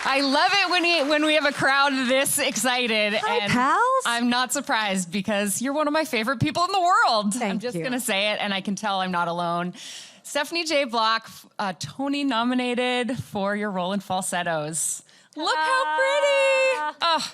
I love it when we have a crowd this excited. Hi, and pals. I'm not surprised because you're one of my favorite people in the world. I'm just you. going to say it, and I can tell I'm not alone. Stephanie J. Block, Tony nominated for your role in Falsettos. Look how pretty. Oh.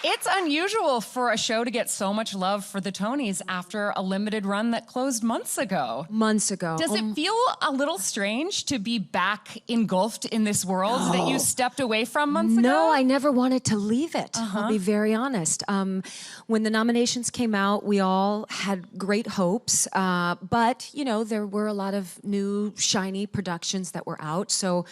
It's unusual for a show to get so much love for the Tonys after a limited run that closed months ago. Months ago. Does it feel a little strange to be back engulfed in this world that you stepped away from months ago? No, I never wanted to leave it. I'll be very honest. When the nominations came out, we all had great hopes, but you know, there were a lot of new, shiny productions that were out, so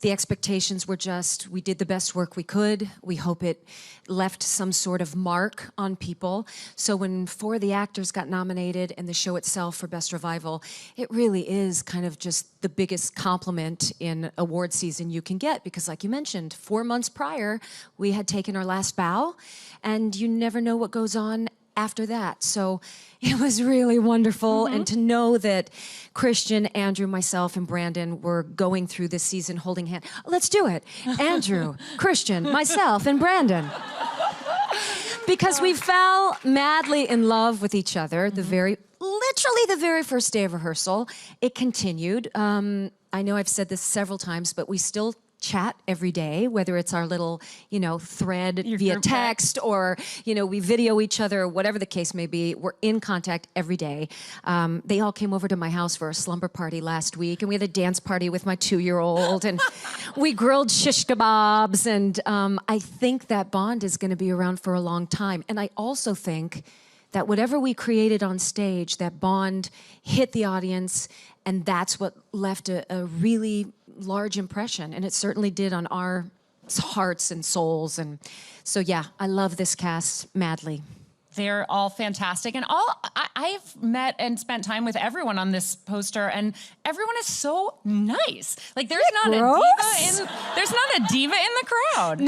the expectations were just, we did the best work we could. We hope it left some sort of mark on people. So when 4 of the actors got nominated and the show itself for Best Revival, it really is kind of just the biggest compliment in award season you can get, because like you mentioned, 4 months prior, we had taken our last bow, and you never know what goes on after that. So it was really wonderful. And to know that Christian, Andrew, myself, and Brandon were going through this season holding hands. Let's do it. Andrew, Christian, myself, and Brandon. Because we fell madly in love with each other literally the very first day of rehearsal. It continued. I know I've said this several times, but we still chat every day, whether it's our little, thread via text or, we video each other, or whatever the case may be. We're in contact every day. They all came over to my house for a slumber party last week, and we had a dance party with my 2-year-old, and we grilled shish kebabs, and I think that bond is going to be around for a long time. And I also think that whatever we created on stage, that bond hit the audience, and that's what left a really large impression, and it certainly did on our hearts and souls. And so, yeah, I love this cast madly. They're all fantastic, and I've met and spent time with everyone on this poster, and everyone is so nice. Like there's not a diva in the crowd.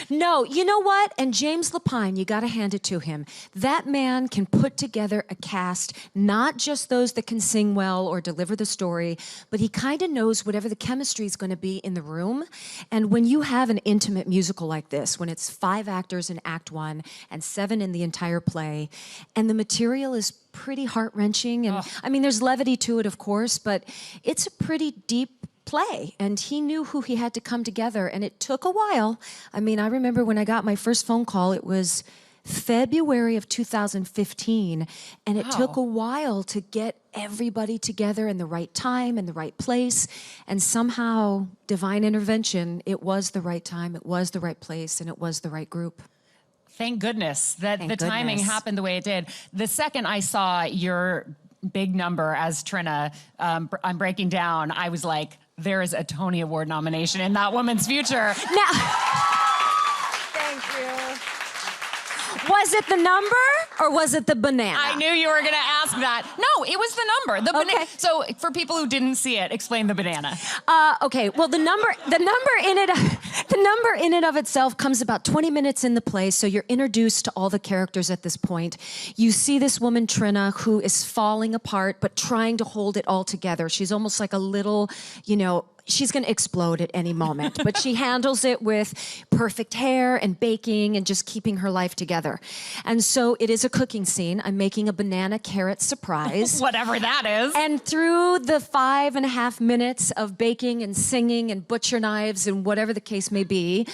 No. You know what? And James Lapine, you got to hand it to him. That man can put together a cast, not just those that can sing well or deliver the story, but he kind of knows whatever the chemistry is going to be in the room. And when you have an intimate musical like this, when it's 5 actors in Act 1 and 7 in the entire play, and the material is pretty heart-wrenching, and I mean, there's levity to it, of course, but it's a pretty deep play, and he knew who he had to come together, and it took a while. I mean, I remember when I got my first phone call, it was February of 2015, and it took a while to get everybody together in the right time and the right place, and somehow, divine intervention, it was the right time, it was the right place, and it was the right group. Thank goodness that the timing happened the way it did. The second I saw your big number as Trina, I'm breaking down, I was like, there is a Tony Award nomination in that woman's future. Now, thank you. Was it the number or was it the banana? I knew you were going to ask that. No, it was the number. The banana. So for people who didn't see it, explain the banana. Okay. Well, the number in it of itself comes about 20 minutes in the play, so you're introduced to all the characters at this point. You see this woman, Trina, who is falling apart, but trying to hold it all together. She's almost like a little, she's going to explode at any moment, but she handles it with perfect hair and baking and just keeping her life together. And so it is a cooking scene. I'm making a banana carrot surprise. Whatever that is. And through the 5.5 minutes of baking and singing and butcher knives and whatever the case may be,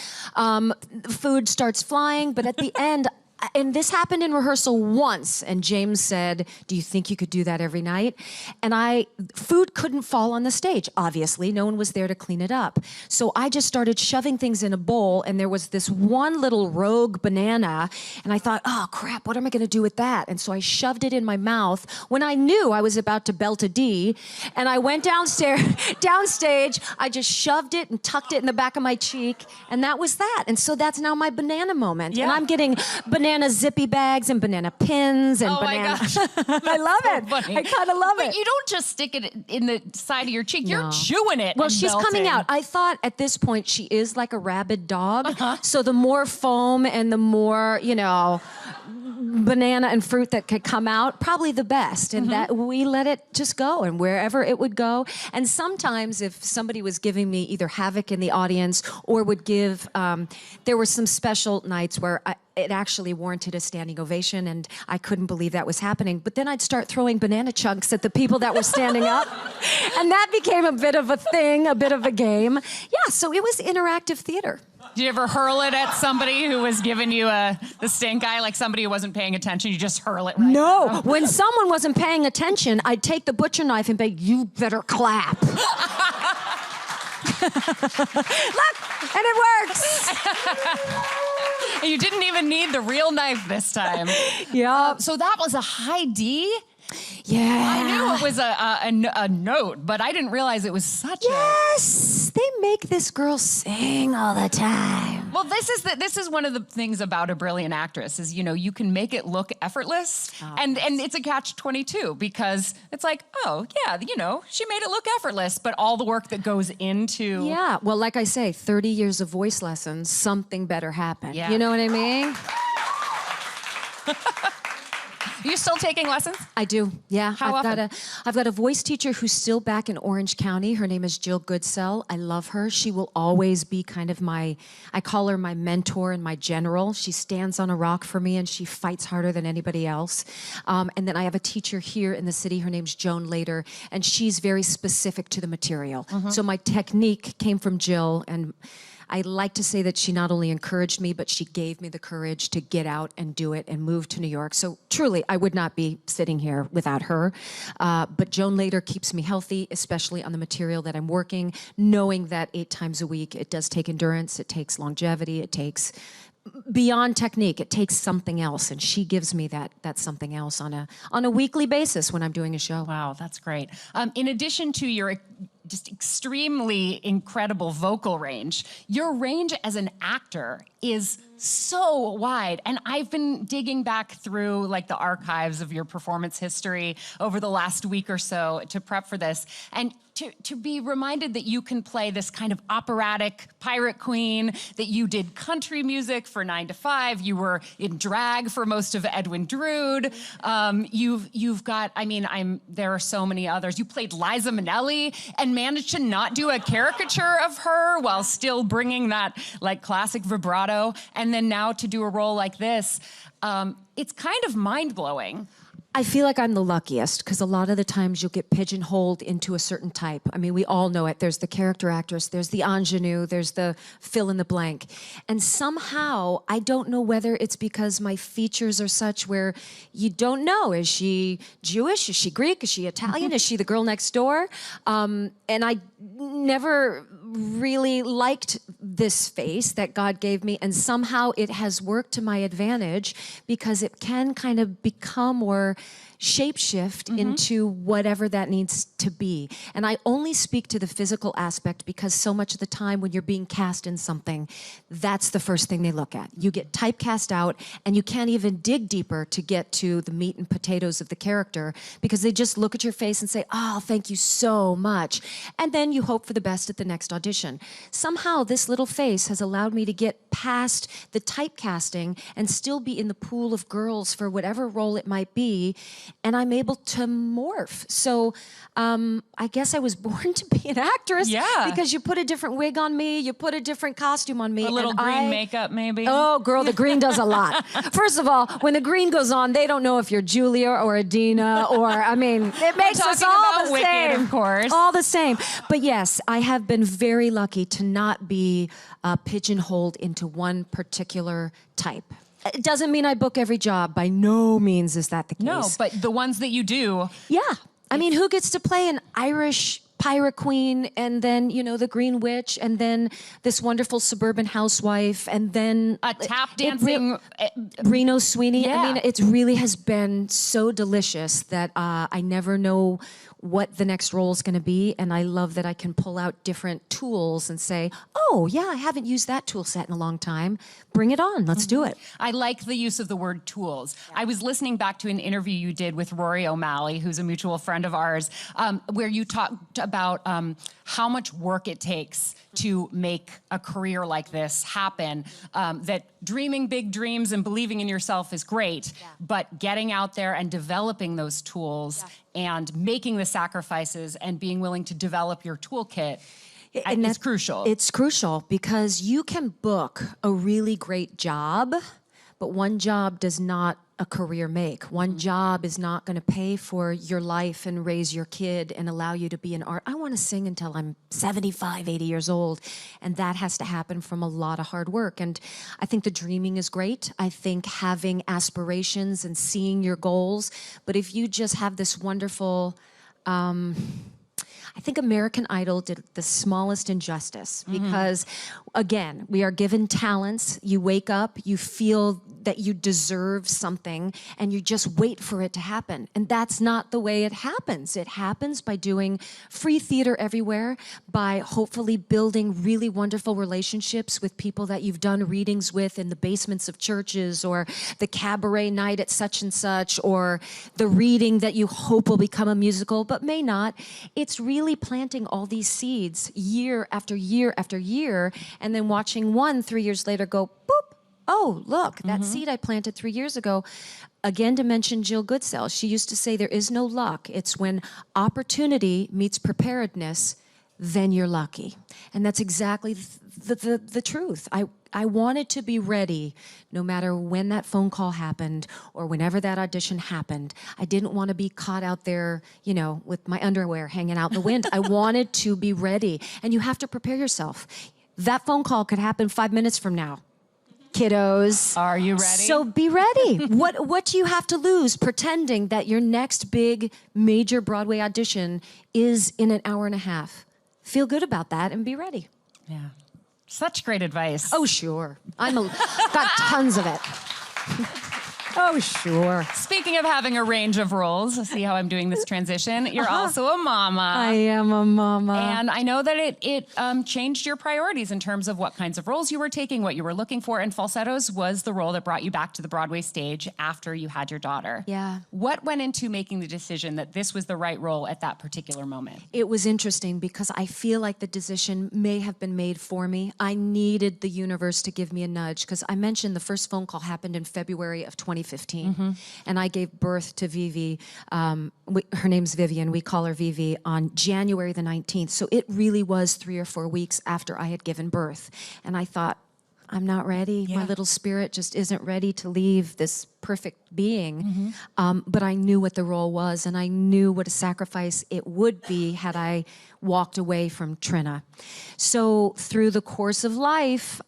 food starts flying, but at the end, and this happened in rehearsal once, and James said, do you think you could do that every night? And food couldn't fall on the stage, obviously. No one was there to clean it up. So I just started shoving things in a bowl, and there was this one little rogue banana, and I thought, oh crap, what am I gonna do with that? And so I shoved it in my mouth when I knew I was about to belt a D, and I went downstage, I just shoved it and tucked it in the back of my cheek, and that was that. And so that's now my banana moment. Yeah. And I'm getting banana zippy bags and banana pins and banana. My gosh. I love it. Funny. I kind of love it. But you don't just stick it in the side of your cheek. You're chewing it. Well, she's coming out. I thought at this point she is like a rabid dog. So the more foam and the more, banana and fruit that could come out, probably the best. And that we let it just go, and wherever it would go. And sometimes if somebody was giving me either havoc in the audience or would give, there were some special nights where it actually warranted a standing ovation, and I couldn't believe that was happening. But then I'd start throwing banana chunks at the people that were standing up, and that became a bit of a thing, a bit of a game. Yeah, so it was interactive theater. Did you ever hurl it at somebody who was giving you the stink eye, like somebody who wasn't paying attention? You just hurl it right No, now? when someone wasn't paying attention, I'd take the butcher knife and be, you better clap. Look, and it works. You didn't even need the real knife this time. Yeah. So that was a high D? Yeah. I knew it was a note, but I didn't realize it was such Yes, they make this girl sing all the time. Well, this is one of the things about a brilliant actress is, you can make it look effortless, and it's a catch-22 because it's like, oh, yeah, she made it look effortless, but all the work that goes into... Yeah, well, like I say, 30 years of voice lessons, something better happened. Yeah. You know what I mean? Are you still taking lessons? I do, yeah. How often? I've got a voice teacher who's still back in Orange County. Her name is Jill Goodsell. I love her. She will always be kind of I call her my mentor and my general. She stands on a rock for me, and she fights harder than anybody else. And then I have a teacher here in the city. Her name's Joan Lader, and she's very specific to the material. So my technique came from Jill, and I like to say that she not only encouraged me, but she gave me the courage to get out and do it and move to New York. So truly, I would not be sitting here without her. But Joan Lader keeps me healthy, especially on the material that I'm working, knowing that 8 times a week, it does take endurance, it takes longevity, it takes beyond technique, it takes something else, and she gives me that something else on a weekly basis when I'm doing a show. Wow, that's great. In addition to your just extremely incredible vocal range, your range as an actor is so wide. And I've been digging back through like the archives of your performance history over the last week or so to prep for this. And to be reminded that you can play this kind of operatic pirate queen, that you did country music for 9 to 5, you were in drag for most of Edwin Drood. You've got, there are so many others. You played Liza Minnelli and managed to not do a caricature of her while still bringing that like classic vibrato. And then now to do a role like this, it's kind of mind-blowing. I feel like I'm the luckiest because a lot of the times you'll get pigeonholed into a certain type. I mean, we all know it. There's the character actress, there's the ingenue, there's the fill in the blank. And somehow, I don't know whether it's because my features are such where you don't know. Is she Jewish? Is she Greek? Is she Italian? Is she the girl next door? And I never really liked this face that God gave me, and somehow it has worked to my advantage because it can kind of become or shapeshift into whatever that needs to be. And I only speak to the physical aspect because so much of the time when you're being cast in something, that's the first thing they look at. You get typecast out and you can't even dig deeper to get to the meat and potatoes of the character because they just look at your face and say, oh, thank you so much. And then you hope for the best at the next audition. Somehow this little face has allowed me to get past the typecasting and still be in the pool of girls for whatever role it might be. And I'm able to morph. So I guess I was born to be an actress. Yeah. Because you put a different wig on me, you put a different costume on me. A little green makeup, maybe. Oh, girl, the green does a lot. First of all, when the green goes on, they don't know if you're Julia or Adina or, it makes us all the Wicked, same. of course. All the same. But yes, I have been very lucky to not be pigeonholed into one particular type. It doesn't mean I book every job. By no means is that the case. No, but the ones that you do. Yeah. Who gets to play an Irish pirate queen and then, the Green Witch and then this wonderful suburban housewife and then... A tap dancing... Reno Sweeney. Yeah. It really has been so delicious that I never know what the next role is going to be. And I love that I can pull out different tools and say, oh, yeah, I haven't used that tool set in a long time. Bring it on. Let's do it. I like the use of the word tools. I was listening back to an interview you did with Rory O'Malley, who's a mutual friend of ours, where you talked about how much work it takes to make a career like this happen, that dreaming big dreams and believing in yourself is great, but getting out there and developing those tools and making the sacrifices and being willing to develop your toolkit is crucial. It's crucial because you can book a really great job, but one job does not a career make. One job is not going to pay for your life and raise your kid and allow you to be an art. I want to sing until I'm 75, 80 years old, and that has to happen from a lot of hard work. And I think the dreaming is great. I think having aspirations and seeing your goals, but if you just have this wonderful, I think American Idol did the smallest injustice because, again, we are given talents. You wake up, you feel that you deserve something, and you just wait for it to happen. And that's not the way it happens. It happens by doing free theater everywhere, by hopefully building really wonderful relationships with people that you've done readings with in the basements of churches, or the cabaret night at such and such, or the reading that you hope will become a musical, but may not. It's really planting all these seeds year after year after year, and then watching one 3 years later go, boop, oh, look, that seed I planted 3 years ago. Again, to mention Jill Goodsell, she used to say there is no luck. It's when opportunity meets preparedness, then you're lucky. And that's exactly the truth. I wanted to be ready no matter when that phone call happened or whenever that audition happened. I didn't want to be caught out there, you know, with my underwear hanging out in the wind. I wanted to be ready. And you have to prepare yourself. That phone call could happen 5 minutes from now. Kiddos. Are you ready? So be ready. What do you have to lose pretending that your next big major Broadway audition is in an hour and a half? Feel good about that and be ready. Yeah. Such great advice. Oh, sure. Got tons of it. Oh, sure. Speaking of having a range of roles, see how I'm doing this transition? You're also a mama. I am a mama. And I know that it changed your priorities in terms of what kinds of roles you were taking, what you were looking for. And Falsettos was the role that brought you back to the Broadway stage after you had your daughter. Yeah. What went into making the decision that this was the right role at that particular moment? It was interesting because I feel like the decision may have been made for me. I needed the universe to give me a nudge because I mentioned the first phone call happened in February of 2015. And I gave birth to Vivi. Her name's Vivian. We call her Vivi on January the 19th. So it really was 3 or 4 weeks after I had given birth. And I thought, I'm not ready. Yeah. My little spirit just isn't ready to leave this perfect being. But I knew what the role was, and I knew what a sacrifice it would be had I walked away from Trina. So through the course of life,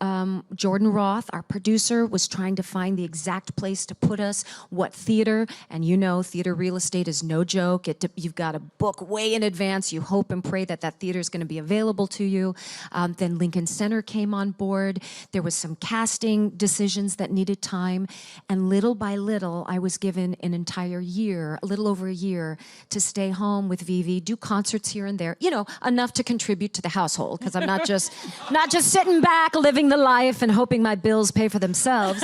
Jordan Roth, our producer, was trying to find the exact place to put us, what theater, and you know, theater real estate is no joke. You've got to book way in advance. You hope and pray that that theater is going to be available to you. Then Lincoln Center came on board. There was some casting decisions that needed time, and little by little, I was given an entire year, a little over a year, to stay home with Vivi, do concerts here and there, you know, enough to contribute to the household, because I'm not just sitting back, living the life and hoping my bills pay for themselves.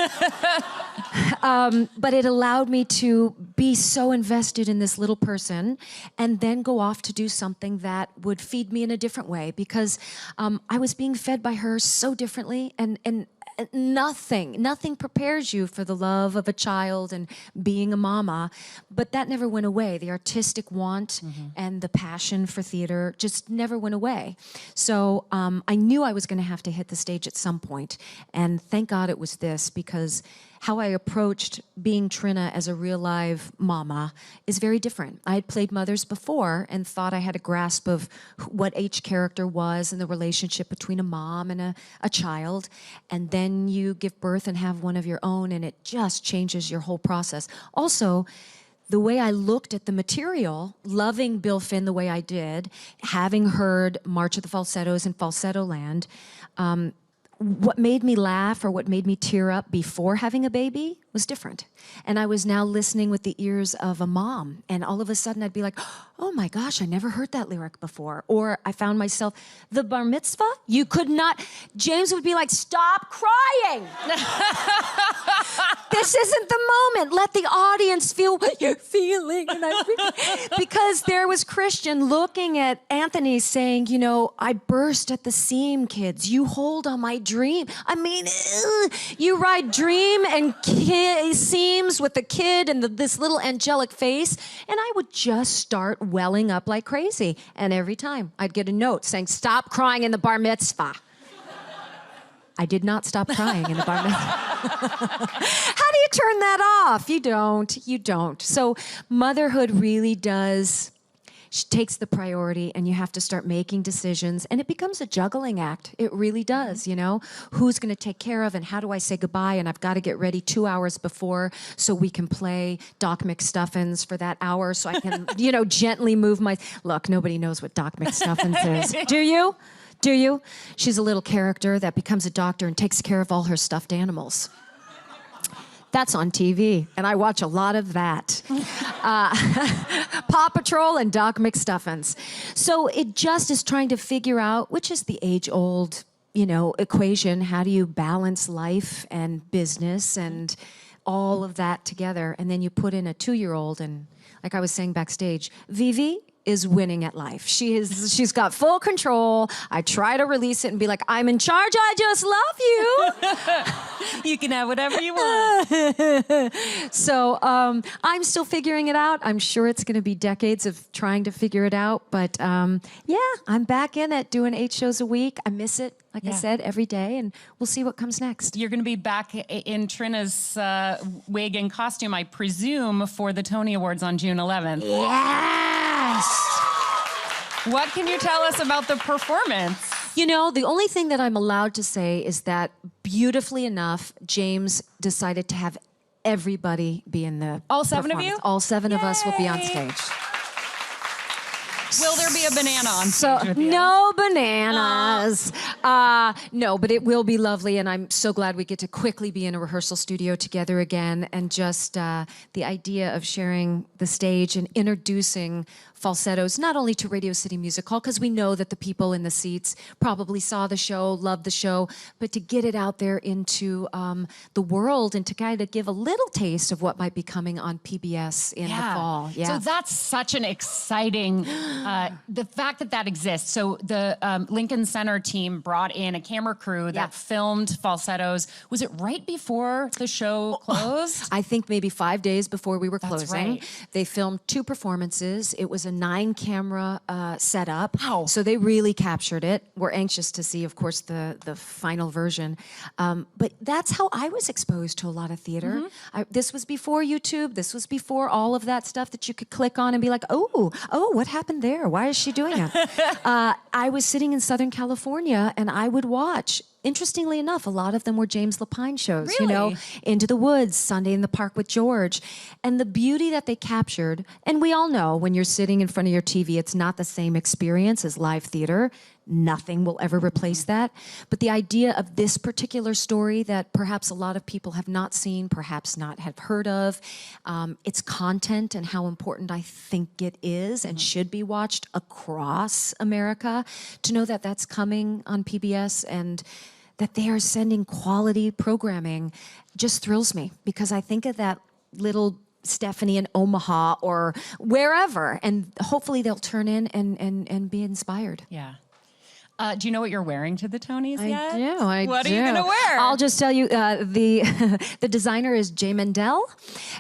But it allowed me to be so invested in this little person and then go off to do something that would feed me in a different way, because I was being fed by her so differently, and nothing prepares you for the love of a child and being a mama, but that never went away. The artistic want and the passion for theater just never went away. So I knew I was going to have to hit the stage at some point, and thank God it was this, because how I approached being Trina as a real live mama is very different. I had played mothers before and thought I had a grasp of what each character was and the relationship between a mom and a child. And then you give birth and have one of your own, and it just changes your whole process. Also, the way I looked at the material, loving Bill Finn the way I did, having heard March of the Falsettos in Falsetto Land, what made me laugh or what made me tear up before having a baby was different. And I was now listening with the ears of a mom. And all of a sudden I'd be like, oh my gosh, I never heard that lyric before. Or I found myself, the bar mitzvah? You could not, James would be like, stop crying. This isn't the moment. Let the audience feel what you're feeling. And because there was Christian looking at Anthony saying, you know, I burst at the seam, kids. You hold on my dream. I mean, you write dream and seams with the kid and this little angelic face. And I would just start welling up like crazy. And every time I'd get a note saying, stop crying in the bar mitzvah. I did not stop crying in the bar mitzvah. How do you turn that off? You don't. So motherhood really does, takes the priority, and you have to start making decisions, and it becomes a juggling act. It really does, you know? Who's gonna take care of, and how do I say goodbye, and I've gotta get ready 2 hours before so we can play Doc McStuffins for that hour so I can, you know, gently move my, look, nobody knows what Doc McStuffins is. Do you? Do you? She's a little character that becomes a doctor and takes care of all her stuffed animals. That's on TV, and I watch a lot of that. Paw Patrol and Doc McStuffins. So it just is trying to figure out, which is the age-old, you know, equation. How do you balance life and business and all of that together? And then you put in a 2-year-old, and like I was saying backstage, Vivi is winning at life. She's got full control. I try to release it and be like, I'm in charge, I just love you. You can have whatever you want. So I'm still figuring it out. I'm sure it's gonna be decades of trying to figure it out, but yeah, I'm back in it, doing 8 shows a week. I miss it, like I said, every day, and we'll see what comes next. You're gonna be back in Trina's wig and costume, I presume, for the Tony Awards on June 11th. Yes! What can you tell us about the performance? You know, the only thing that I'm allowed to say is that, beautifully enough, James decided to have everybody be in the All 7 of you? All 7 of us will be on stage. Will there be a banana on stage with you? No bananas. No, but it will be lovely, and I'm so glad we get to quickly be in a rehearsal studio together again, and just the idea of sharing the stage and introducing Falsettos, not only to Radio City Music Hall, because we know that the people in the seats probably saw the show, loved the show, but to get it out there into the world and to kind of give a little taste of what might be coming on PBS in the fall. Yeah. So that's such an exciting, the fact that that exists. So the Lincoln Center team brought in a camera crew that filmed Falsettos. Was it right before the show closed? I think maybe 5 days before we were closing. Right. They filmed 2 performances. It was a 9-camera setup. Wow. So they really captured it. We're anxious to see, of course, the final version. But that's how I was exposed to a lot of theater. This was before YouTube. This was before all of that stuff that you could click on and be like, oh, what happened there? Why is she doing that? I was sitting in Southern California, and I would watch. Interestingly enough, a lot of them were James Lapine shows, Really? you know, Into the Woods, Sunday in the Park with George. And the beauty that they captured, and we all know when you're sitting in front of your TV, it's not the same experience as live theater. Nothing will ever replace that. But the idea of this particular story that perhaps a lot of people have not seen, perhaps not have heard of, its content and how important I think it is and should be watched across America, to know that that's coming on PBS and that they are sending quality programming just thrills me, because I think of that little Stephanie in Omaha or wherever, and hopefully they'll turn in and be inspired. Yeah. Do you know what you're wearing to the Tonys yet? I do. What are you going to wear? I'll just tell you, the designer is J. Mendel,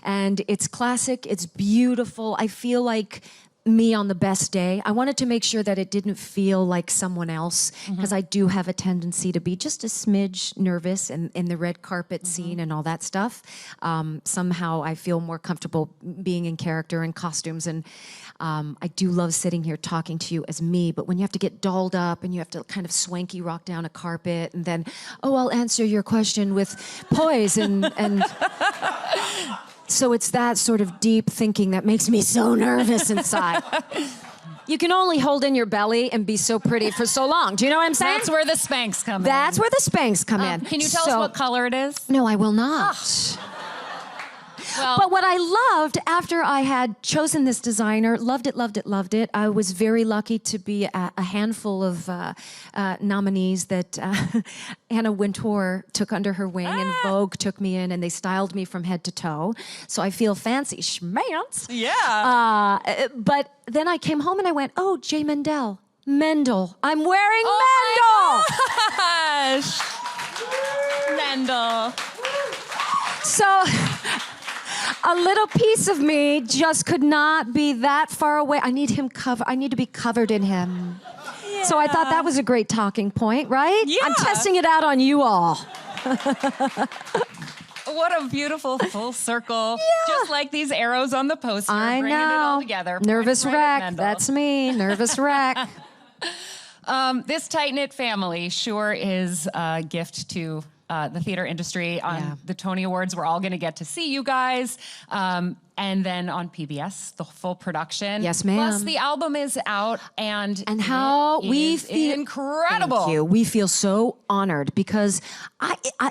and it's classic, it's beautiful. I feel like me on the best day. I wanted to make sure that it didn't feel like someone else, because I do have a tendency to be just a smidge nervous in the red carpet scene and all that stuff. Somehow I feel more comfortable being in character and costumes, and I do love sitting here talking to you as me, but when you have to get dolled up and you have to kind of swanky rock down a carpet and then, I'll answer your question with poise and so it's that sort of deep thinking that makes me so nervous inside. you can only hold in your belly and be so pretty for so long. Do you know what I'm saying? That's where the Spanx come in. That's where the Spanx come in. Can you tell us what color it is? No, I will not. Well, But what I loved after I had chosen this designer, loved it. I was very lucky to be a handful of nominees that Anna Wintour took under her wing, and Vogue took me in, and they styled me from head to toe. So I feel fancy schmance. yeah. But then I came home and I went, oh, J. Mendel. I'm wearing Oh Mendel. Mendel. So a little piece of me just could not be that far away. I need him covered. I need to be covered in him. Yeah. So I thought that was a great talking point, right? Yeah. I'm testing it out on you all. What a beautiful full circle. Yeah. Just like these arrows on the poster. I bringing know. it all together. Nervous Pointing right at wreck. Mendel. That's me. Nervous wreck. This tight-knit family sure is a gift to the theater industry. On the Tony Awards, we're all going to get to see you guys. And then on PBS, the full production. Yes, ma'am. Plus, the album is out, and how we feel incredible. Thank you. We feel so honored because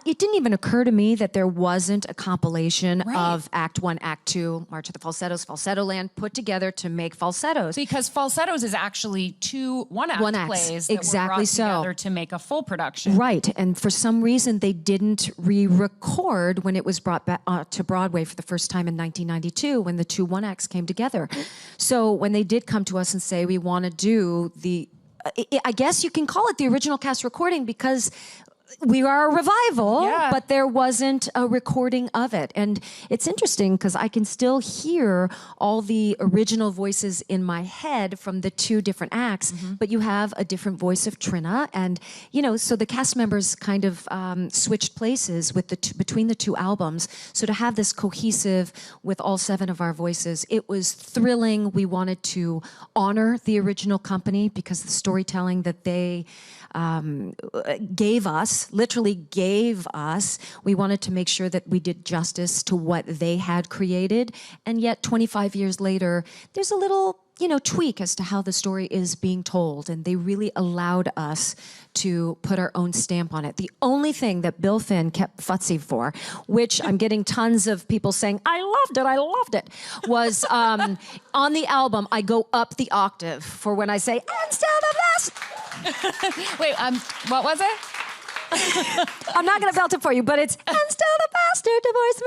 it didn't even occur to me that there wasn't a compilation of Act 1, Act 2, March of the Falsettos, Falsetto Land put together to make Falsettos. Because Falsettos is actually two one-act plays that exactly were brought so. together to make a full production. Right, and for some reason they didn't re-record when it was brought back to Broadway for the first time in 1992 when the two one-acts came together. So when they did come to us and say we want to do the, I guess you can call it the original cast recording because we are a revival, but there wasn't a recording of it. And it's interesting because I can still hear all the original voices in my head from the two different acts, but you have a different voice of Trina. And, you know, so the cast members kind of switched places with between the two albums. So to have this cohesive with all 7 of our voices, it was thrilling. We wanted to honor the original company because the storytelling that they literally gave us. We wanted to make sure that we did justice to what they had created. And yet 25 years later, there's a little, tweak as to how the story is being told. And they really allowed us to put our own stamp on it. The only thing that Bill Finn kept futsy for, which I'm getting tons of people saying, I loved it, was on the album, I go up the octave for when I say, and still the best. Wait, what was it? I'm not going to belt it for you, but it's, and still the bastard divorced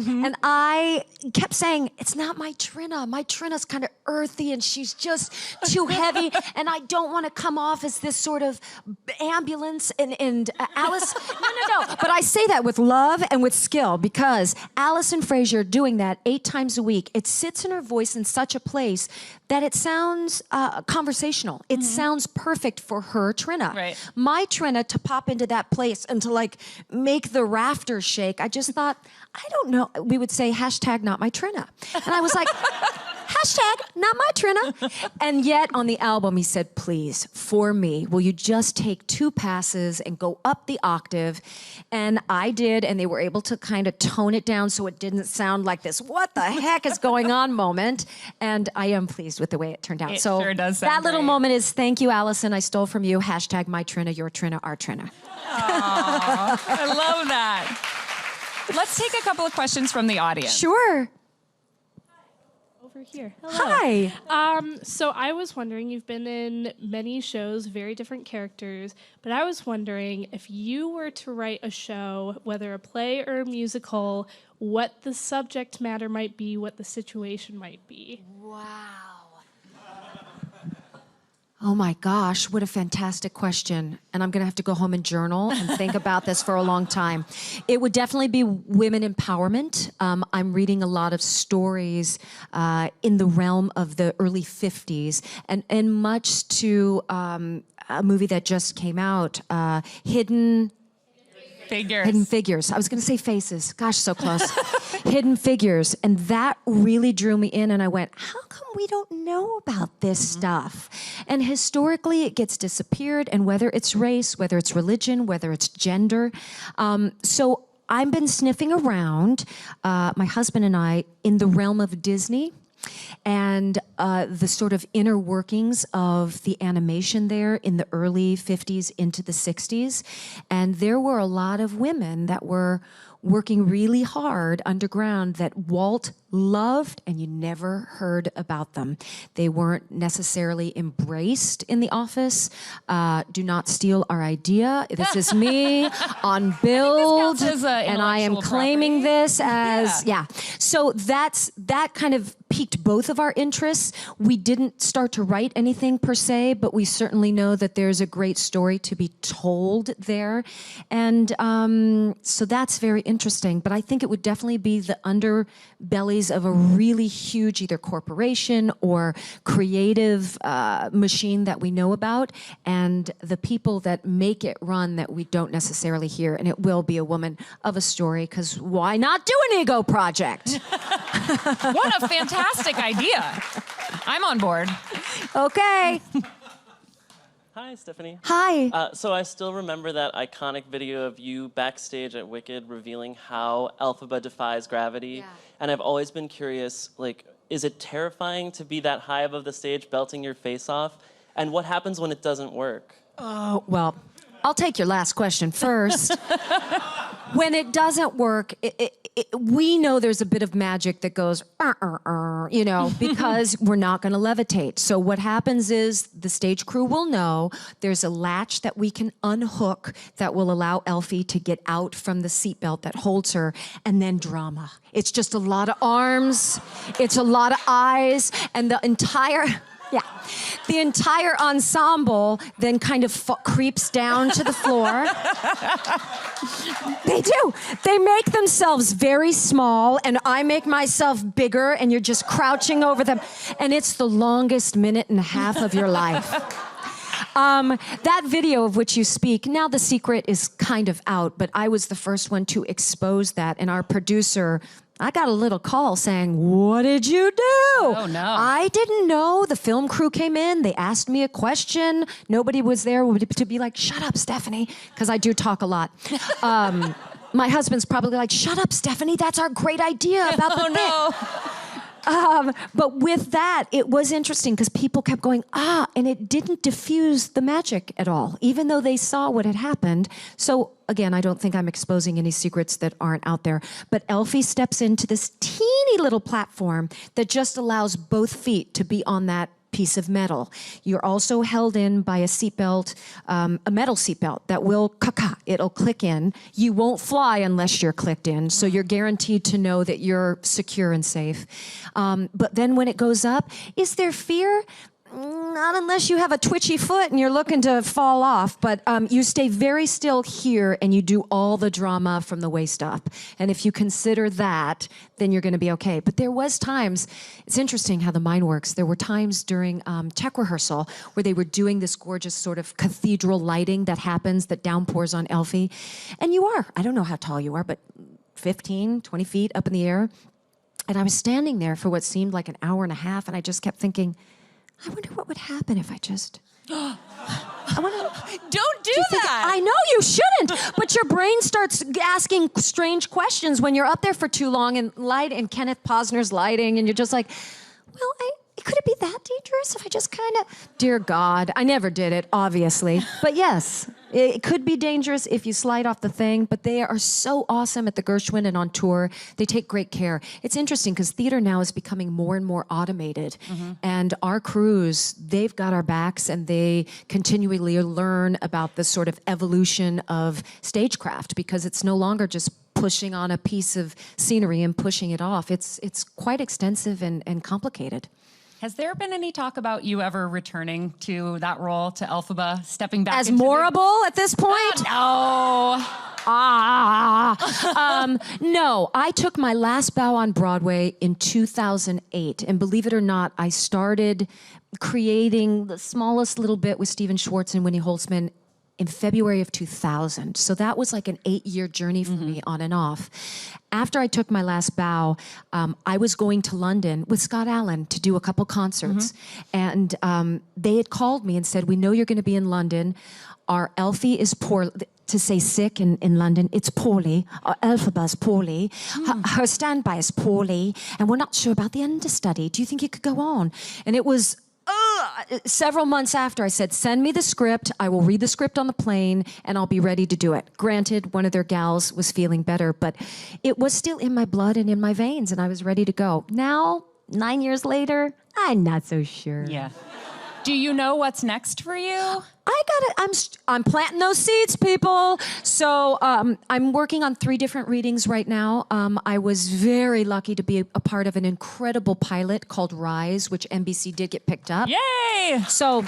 me. And I kept saying, it's not my Trina. My Trina's kind of earthy and she's just too heavy. And I don't want to come off as this sort of ambulance and Alice. No. But I say that with love and with skill because Allison Frazier doing that 8 times a week, it sits in her voice in such a place that it sounds conversational. It sounds perfect for her Trina. Right. My Trina to pop into that place and to like make the rafters shake. I just thought, I don't know. We would say hashtag not my Trina. And I was like, hashtag not my Trina. And yet on the album, he said, please, for me, will you just take 2 passes and go up the octave? And I did, and they were able to kind of tone it down so it didn't sound like this, what the heck is going on moment. And I am pleased with the way it turned out. It so sure does sound that little great. moment is thank you, Allison. I stole from you. Hashtag my Trina, your Trina, our Trina. I love that. Let's take a couple of questions from the audience. Sure. Over here. Hello. Hi. So I was wondering, you've been in many shows, very different characters, but I was wondering if you were to write a show, whether a play or a musical, what the subject matter might be, what the situation might be. Wow. Oh my gosh, what a fantastic question. And I'm gonna have to go home and journal and think about this for a long time. It would definitely be women empowerment. I'm reading a lot of stories in the realm of the early 50s and much to a movie that just came out, Hidden Figures. I was going to say Faces. Gosh, so close. Hidden Figures. And that really drew me in. And I went, how come we don't know about this stuff? And historically, it gets disappeared. And whether it's race, whether it's religion, whether it's gender. So I've been sniffing around, my husband and I, in the realm of Disney. and the sort of inner workings of the animation there in the early 50s into the 60s. And there were a lot of women that were working really hard underground that Walt loved, and you never heard about them. They weren't necessarily embraced in the office. Do not steal our idea. This is me on Build, and I am claiming this as, So that kind of piqued both of our interests. We didn't start to write anything per se, but we certainly know that there's a great story to be told there. And so that's very interesting. But I think it would definitely be the underbellies of a really huge either corporation or creative machine that we know about, and the people that make it run that we don't necessarily hear. And it will be a woman of a story, because why not do an ego project? What a fantastic idea. I'm on board. Okay. Hi, Stephanie. Hi. So I still remember that iconic video of you backstage at Wicked revealing how Elphaba defies gravity. Yeah. And I've always been curious, like, is it terrifying to be that high above the stage belting your face off? And what happens when it doesn't work? Oh, well, I'll take your last question first. When it doesn't work, we know there's a bit of magic that goes, because we're not going to levitate. So what happens is the stage crew will know there's a latch that we can unhook that will allow Elfie to get out from the seatbelt that holds her, and then drama. It's just a lot of arms, it's a lot of eyes, and the entire ensemble then kind of creeps down to the floor. They do. They make themselves very small, and I make myself bigger, and you're just crouching over them. And it's the longest minute and a half of your life. That video of which you speak, now the secret is kind of out, but I was the first one to expose that, and our producer, I got a little call saying, "What did you do?" Oh, no. I didn't know. The film crew came in. They asked me a question. Nobody was there to be like, "Shut up, Stephanie," because I do talk a lot. My husband's probably like, "Shut up, Stephanie. That's our great idea about the thing." But with that, it was interesting because people kept going, and it didn't diffuse the magic at all, even though they saw what had happened. So again, I don't think I'm exposing any secrets that aren't out there. But Elfie steps into this teeny little platform that just allows both feet to be on that piece of metal. You're also held in by a seatbelt, a metal seatbelt that will it'll click in. You won't fly unless you're clicked in, so you're guaranteed to know that you're secure and safe. But then when it goes up, is there fear? Not unless you have a twitchy foot and you're looking to fall off, but you stay very still here and you do all the drama from the waist up. And if you consider that, then you're going to be okay. But there was times, it's interesting how the mind works. There were times during tech rehearsal where they were doing this gorgeous sort of cathedral lighting that happens, that downpours on Elfie. And you are, I don't know how tall you are, but 15, 20 feet up in the air. And I was standing there for what seemed like an hour and a half, and I just kept thinking, I wonder what would happen if I just... Don't do that. I know you shouldn't, but your brain starts asking strange questions when you're up there for too long and Kenneth Posner's lighting, and you're just like, well, could it be that dangerous if I just kind of... Dear God, I never did it, obviously. But yes, it could be dangerous if you slide off the thing, but they are so awesome at the Gershwin and on tour. They take great care. It's interesting because theater now is becoming more and more automated. And our crews, they've got our backs, and they continually learn about the sort of evolution of stagecraft, because it's no longer just pushing on a piece of scenery and pushing it off. It's quite extensive and complicated. Has there been any talk about you ever returning to that role, to Elphaba, stepping back as into Morrible at this point? No. No, I took my last bow on Broadway in 2008, and believe it or not, I started creating the smallest little bit with Stephen Schwartz and Winnie Holtzman in February of 2000. So that was like an 8-year journey for me on and off. After I took my last bow, I was going to London with Scott Allen to do a couple concerts. And they had called me and said, "We know you're going to be in London. Our Elfie is poor." to say sick in London. It's poorly. Elphaba's poorly. Her standby is poorly. And we're not sure about the understudy. Do you think you could go on? And it was several months after I said, send me the script. I will read the script on the plane and I'll be ready to do it. Granted, one of their gals was feeling better, but it was still in my blood and in my veins and I was ready to go. Now, 9 years later, I'm not so sure. Yeah. Do you know what's next for you? I'm planting those seeds, people. So I'm working on 3 different readings right now. I was very lucky to be a part of an incredible pilot called Rise, which NBC did get picked up. Yay! So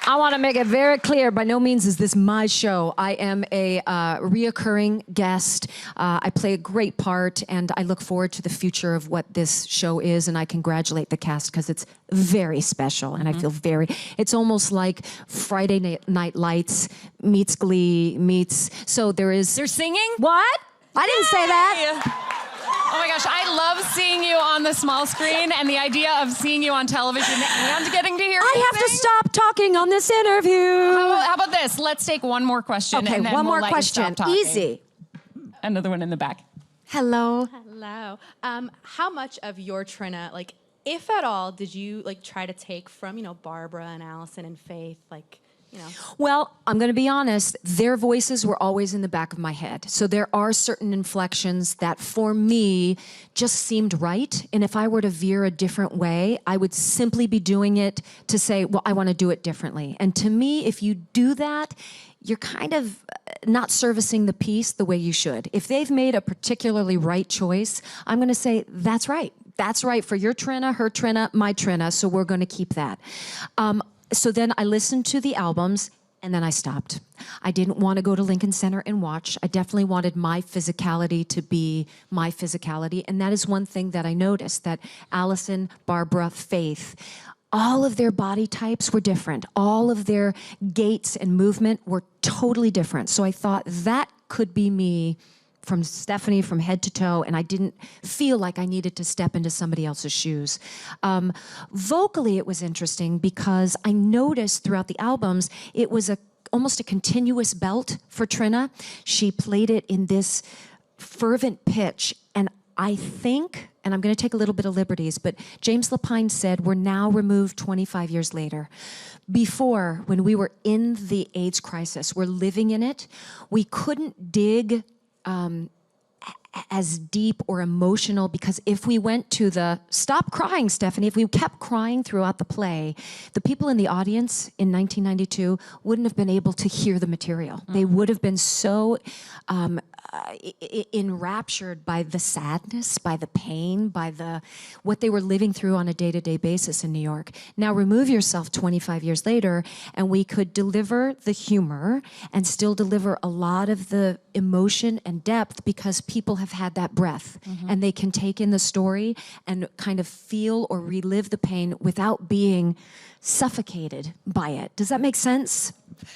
I want to make it very clear, by no means is this my show. I am a reoccurring guest. I play a great part, and I look forward to the future of what this show is, and I congratulate the cast because it's very special, and I feel it's almost like Friday Night Lights meets Glee meets, so there is... They're singing? What? I didn't say that. Oh my gosh, I love seeing you on the small screen and the idea of seeing you on television and getting to hear you I have to stop talking on this interview. How about this? Let's take one more question. Okay, and then one we'll more let you question. stop talking. Easy. Another one in the back. Hello. Hello. How much of your Trina, like, if at all, did you like try to take from, Barbara and Allison and Faith, like, Well, I'm going to be honest, their voices were always in the back of my head. So there are certain inflections that for me just seemed right. And if I were to veer a different way, I would simply be doing it to say, well, I want to do it differently. And to me, if you do that, you're kind of not servicing the piece the way you should. If they've made a particularly right choice, I'm going to say, that's right. That's right for your Trina, her Trina, my Trina, so we're going to keep that. So then I listened to the albums, and then I stopped. I didn't want to go to Lincoln Center and watch. I definitely wanted my physicality to be my physicality, and that is one thing that I noticed, that Allison, Barbara, Faith, all of their body types were different. All of their gaits and movement were totally different. So I thought that could be me from Stephanie from head to toe, and I didn't feel like I needed to step into somebody else's shoes. Vocally, it was interesting because I noticed throughout the albums, it was almost a continuous belt for Trina. She played it in this fervent pitch, and I think, and I'm going to take a little bit of liberties, but James Lapine said, we're now removed 25 years later. Before, when we were in the AIDS crisis, we're living in it, we couldn't dig as deep or emotional, because if we went to stop crying, Stephanie, if we kept crying throughout the play, the people in the audience in 1992 wouldn't have been able to hear the material. They would have been so enraptured by the sadness, by the pain, by what they were living through on a day-to-day basis in New York. Now remove yourself 25 years later, and we could deliver the humor and still deliver a lot of the emotion and depth because people have had that breath, and they can take in the story and kind of feel or relive the pain without being suffocated by it. Does that make sense?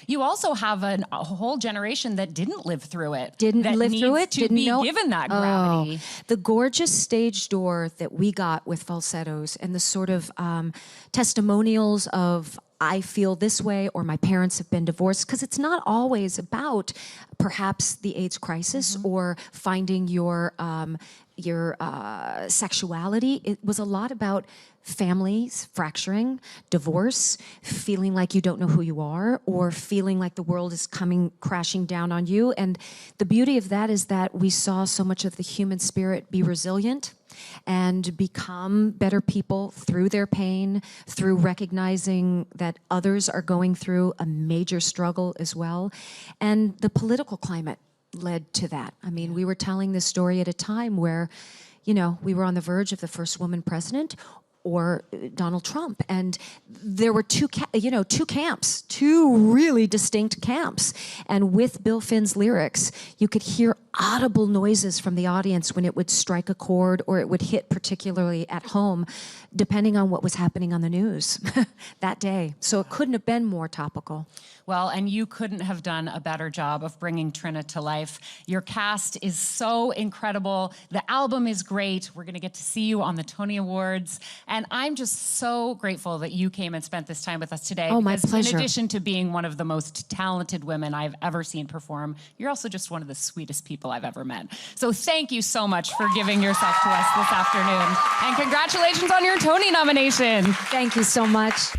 You also have a whole generation that didn't live through it. Didn't live through it? Didn't be given that gravity. The gorgeous stage door that we got with Falsettos and the sort of testimonials of I feel this way or my parents have been divorced, because it's not always about perhaps the AIDS crisis or finding your sexuality. It was a lot about families fracturing, divorce, feeling like you don't know who you are, or feeling like the world is coming crashing down on you. And the beauty of that is that we saw so much of the human spirit be resilient and become better people through their pain, through recognizing that others are going through a major struggle as well. And the political climate led to that. I mean, we were telling this story at a time where, we were on the verge of the first woman president or Donald Trump. And there were two camps, two really distinct camps. And with Bill Finn's lyrics, you could hear audible noises from the audience when it would strike a chord or it would hit particularly at home, depending on what was happening on the news that day. So it couldn't have been more topical. Well, and you couldn't have done a better job of bringing Trina to life. Your cast is so incredible. The album is great. We're going to get to see you on the Tony Awards. And I'm just so grateful that you came and spent this time with us today. Oh, my because pleasure. In addition to being one of the most talented women I've ever seen perform, you're also just one of the sweetest people I've ever met. So thank you so much for giving yourself to us this afternoon. And congratulations on your Tony nomination. Thank you so much.